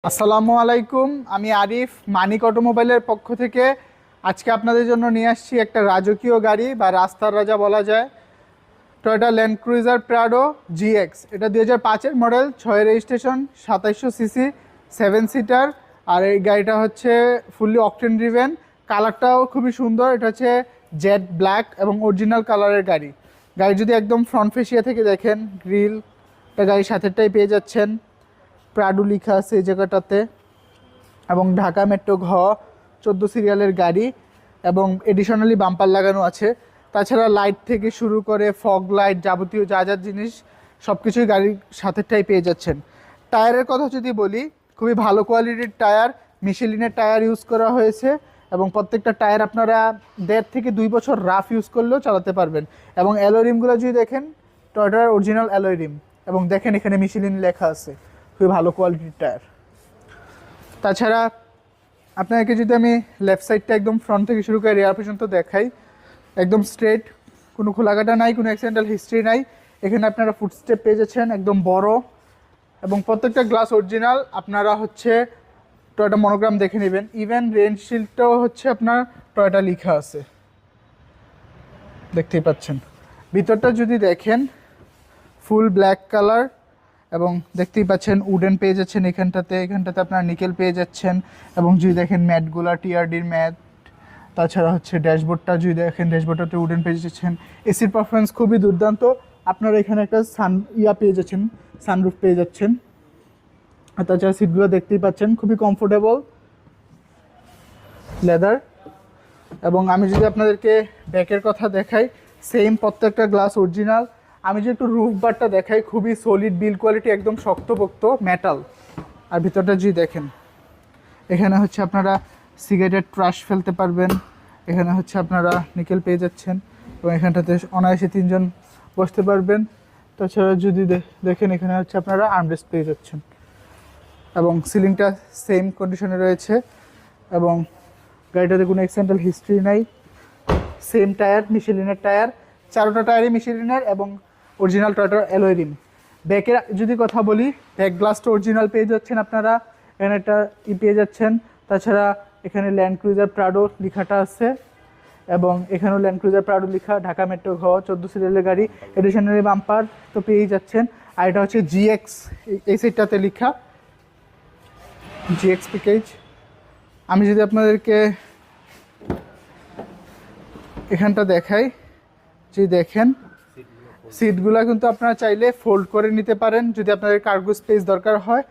আসসালামু আলাইকুম, আমি আরিফ মানিক অটোমোবাইলের পক্ষ থেকে আজকে আপনাদের জন্য নিয়ে আসছি একটা রাজকীয় গাড়ি বা রাস্তার রাজা বলা যায়, Toyota Land Cruiser Prado GX. এটা 2005-এর মডেল, 6 রেজিস্ট্রেশন, 2700 সিসি, 7 সিটার। আর এই গাড়িটা হচ্ছে ফুললি অকটেন ড্রিভেন। কালারটাও খুবই সুন্দর, এটা হচ্ছে জেড ব্ল্যাক এবং অরিজিনাল কালারের গাড়ি। গাড়ি যদি একদম ফ্রন্ট ফেসিয়া থেকে দেখেন, গ্রিল এটা গাড়ির সাথেরটাই পেয়ে যাচ্ছেন। প্রাডো লেখা আছে এই জায়গাটাতে, এবং ঢাকা মেট্রো ঘ 14 সিরিয়ালের গাড়ি, এবং এডিশনালি বাম্পার লাগানো আছে। তাছাড়া লাইট থেকে শুরু করে ফগ লাইট, যাবতীয় যা যা জিনিস সব কিছুই গাড়ির সাথেরটাই পেয়ে যাচ্ছেন। টায়ারের কথা যদি বলি, খুবই ভালো কোয়ালিটির টায়ার, মিশেলিনের টায়ার ইউজ করা হয়েছে, এবং প্রত্যেকটা টায়ার আপনারা 1.5 থেকে 2 বছর রাফ ইউজ করলেও চালাতে পারবেন। এবং অ্যালয় রিমগুলো যদি দেখেন, টয়োটার অরিজিনাল অ্যালয় রিম, এবং দেখেন এখানে মিশেলিন লেখা আছে, খুবই ভালো কোয়ালিটির টায়ার। তাছাড়া আপনাকে যদি আমি লেফট সাইডটা একদম ফ্রন্ট থেকে শুরু করে রেয়ার পর্যন্ত দেখাই, একদম স্ট্রেট, কোনো খোলাকাটা নাই, কোনো অ্যাক্সিডেন্টাল হিস্ট্রি নাই। এখানে আপনারা ফুটস্টেপ পেয়ে যাচ্ছেন একদম বড়, এবং প্রত্যেকটা গ্লাস অরিজিনাল। আপনারা হচ্ছে টয়োটা মনোগ্রাম দেখে নেবেন, ইভেন রেনশিল্ডটাও হচ্ছে আপনার টয়োটা লেখা আছে, দেখতেই পাচ্ছেন। ভিতরটা যদি দেখেন, ফুল ব্ল্যাক কালার, এবং দেখতেই পাচ্ছেন উডেন পেয়ে যাচ্ছেন এখানটাতে আপনার নিকেল পেয়ে যাচ্ছেন। এবং যদি দেখেন ম্যাটগুলা টিআরডির ম্যাট, তাছাড়া হচ্ছে ড্যাশবোর্ডটা যদি দেখেন, ড্যাশবোর্ডটাতে উডেন পেয়ে যাচ্ছেন। এসির পারফরমেন্স খুবই দুর্দান্ত। আপনারা এখানে একটা পেয়ে যাচ্ছেন, সানরুফ পেয়ে যাচ্ছেন। আর তাছাড়া সিটগুলো দেখতেই পাচ্ছেন, খুবই কমফোর্টেবল লেদার। এবং আমি যদি আপনাদেরকে ব্যাকের কথা দেখাই, সেম প্রত্যেকটা গ্লাস অরিজিনাল। আমি যে একটু রুফ বারটা দেখাই, খুবই সলিড বিল কোয়ালিটি, একদম শক্তপোক্ত মেটাল। আর ভিতরটা যদি দেখেন, এখানে হচ্ছে আপনারা সিগারেটের ট্রাশ ফেলতে পারবেন, এখানে হচ্ছে আপনারা নিকেল পেয়ে যাচ্ছেন, এবং এখানটাতে অনায়াসে 3 জন বসতে পারবেন। তাছাড়া যদি দেখেন, এখানে হচ্ছে আপনারা আর্মরেস্ট পেয়ে যাচ্ছেন, এবং সিলিংটা সেম কন্ডিশনে রয়েছে, এবং গাড়িটাতে কোনো অ্যাক্সিডেন্টাল হিস্ট্রি নাই। সেম টায়ার, মিশেলিনের টায়ার, 4টা টায়ারই মিশেলিনের, এবং অরিজিনাল টয়োটার অ্যালয় রিম। ব্যাকের যদি কথা বলি, ব্যাক গ্লাসটা অরিজিনাল পেয়ে যাচ্ছেন আপনারা, এখানে একটা পেয়ে যাচ্ছেন। তাছাড়া এখানে ল্যান্ড ক্রুজার প্রাডো লেখাটা আছে, এবং এখানেও ল্যান্ড ক্রুজার প্রাডো লেখা, ঢাকা মেট্রো ঘ 14 সিরিয়ালের গাড়ি, এডিশনারি বাম্পার তো পেয়েই যাচ্ছেন। আর এটা হচ্ছে জিএক্স, এই সাইডটাতে লেখা জিএক্স প্যাকেজ। আমি যদি আপনাদেরকে এখানটা দেখাই, যে দেখেন সিটগুলো কিন্তু আপনারা চাইলে ফোল্ড করে নিতে পারেন যদি আপনাদের কার্গো স্পেস দরকার হয়।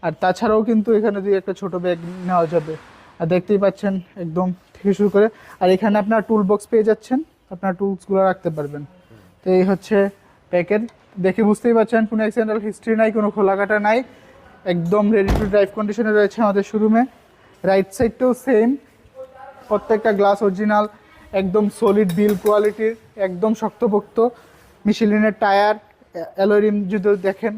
আর তাছাড়াও কিন্তু এখানে দিয়ে একটা ছোটো ব্যাগ নেওয়া যাবে। আর দেখতেই পাচ্ছেন একদম থেকে শুরু করে, আর এখানে আপনার টুল বক্স পেয়ে যাচ্ছেন, আপনার টুলসগুলো রাখতে পারবেন। তো এই হচ্ছে প্যাকেট, দেখে বুঝতেই পারছেন কোনো অ্যাক্সিডেন্টাল হিস্ট্রি নাই, কোনো খোলাকাটা নাই, একদম রেডি টু ড্রাইভ কন্ডিশনে রয়েছে আমাদের শোরুমে। রাইট সাইডটাও সেম, প্রত্যেকটা গ্লাস অরিজিনাল, একদম সলিড বিল কোয়ালিটির, একদম শক্তপোক্ত। মিশেলিনের টায়ার, অ্যালয় রিম যদি দেখেন,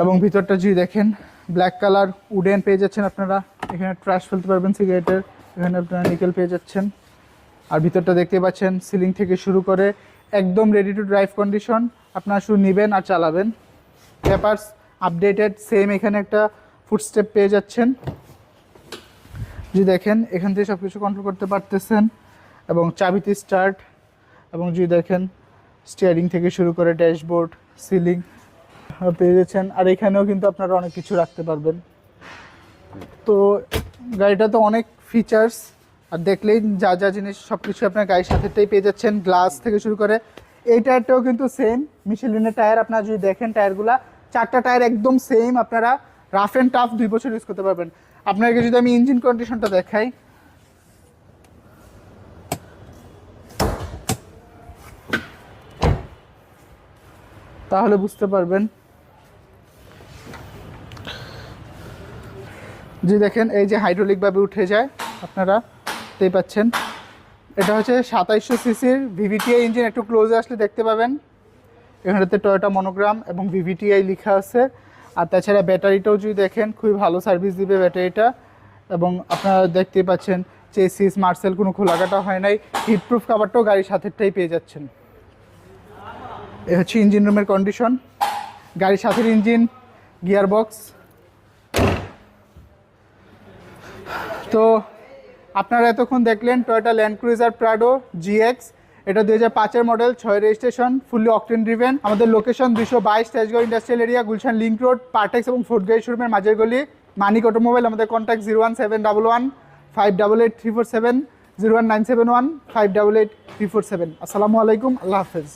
এবং ভিতরটা যদি দেখেন ব্ল্যাক কালার, উডেন পেয়ে যাচ্ছেন আপনারা, এখানে ট্রাশ ফেলতে পারবেন সিগারেটের, এখানে আপনারা নিকেল পেয়ে যাচ্ছেন। আর ভিতরটা দেখতে পাচ্ছেন সিলিং থেকে শুরু করে একদম রেডি টু ড্রাইভ কন্ডিশন, আপনারা শুধু নেবেন আর চালাবেন। পেপারস আপডেটেড, সেম এখানে একটা ফুটস্টেপ পেয়ে যাচ্ছেন, যদি দেখেন এখান থেকে সব কিছু কন্ট্রোল করতে পারতেছেন, এবং চাবিতে স্টার্ট, এবং যদি দেখেন স্টিয়ারিং থেকে শুরু করে ড্যাশবোর্ড, সিলিং পেয়ে যাচ্ছেন। আর এখানেও কিন্তু আপনারা অনেক কিছু রাখতে পারবেন। তো গাড়িটা তো অনেক ফিচার্স, আর দেখলেই যা যা জিনিস সব কিছু আপনার গাড়ির সাথেটাই পেয়ে যাচ্ছেন, গ্লাস থেকে শুরু করে। এই টায়ারটাও কিন্তু সেম মিশেলিনের টায়ার, আপনারা যদি দেখেন টায়ারগুলা, 4টা টায়ার একদম সেম, আপনারা রাফ অ্যান্ড টাফ 2 বছর ইউজ করতে পারবেন। আপনাকে যদি আমি ইঞ্জিন কন্ডিশনটা দেখাই, তাহলে বুঝতে পারবেন। যে দেখেন এই যে হাইড্রোলিকভাবে উঠে যায়, আপনারা দেখতেই পাচ্ছেন। এটা হচ্ছে 2700 সিসির ভিভিটিআই ইঞ্জিন, একটু ক্লোজে আসলে দেখতে পাবেন এখানটাতে টয়োটা মনোগ্রাম এবং ভিভিটিআই লেখা আছে। আর তাছাড়া ব্যাটারিটাও যদি দেখেন, খুবই ভালো সার্ভিস দিবে ব্যাটারিটা, এবং আপনারা দেখতেই পাচ্ছেন চেসিস মার্সেল কোনো খোলাকাটা হয় নাই, হিটপ্রুফ কাভারটাও গাড়ির সাথেরটাই পেয়ে যাচ্ছেন। এ হচ্ছে ইঞ্জিন রুমের কন্ডিশন, গাড়ির সাথের ইঞ্জিন, গিয়ার বক্স, তো আপনারা এতক্ষণ দেখলেন Toyota Land Cruiser Prado GX, এটা 2005-এর model, 6 registration, fully octane driven. আমাদের location 222 Tejgaon industrial area, Gulshan link road, Partex এবং ফোর্ট গাড়ি শোরুমের মাঝের গলি, মানিক অটোমোবাইল। আমাদের কন্ট্যাক্ট 01711 588 347, 01971 588 347। আসসালামু আলাইকুম, আল্লাহ হাফেজ।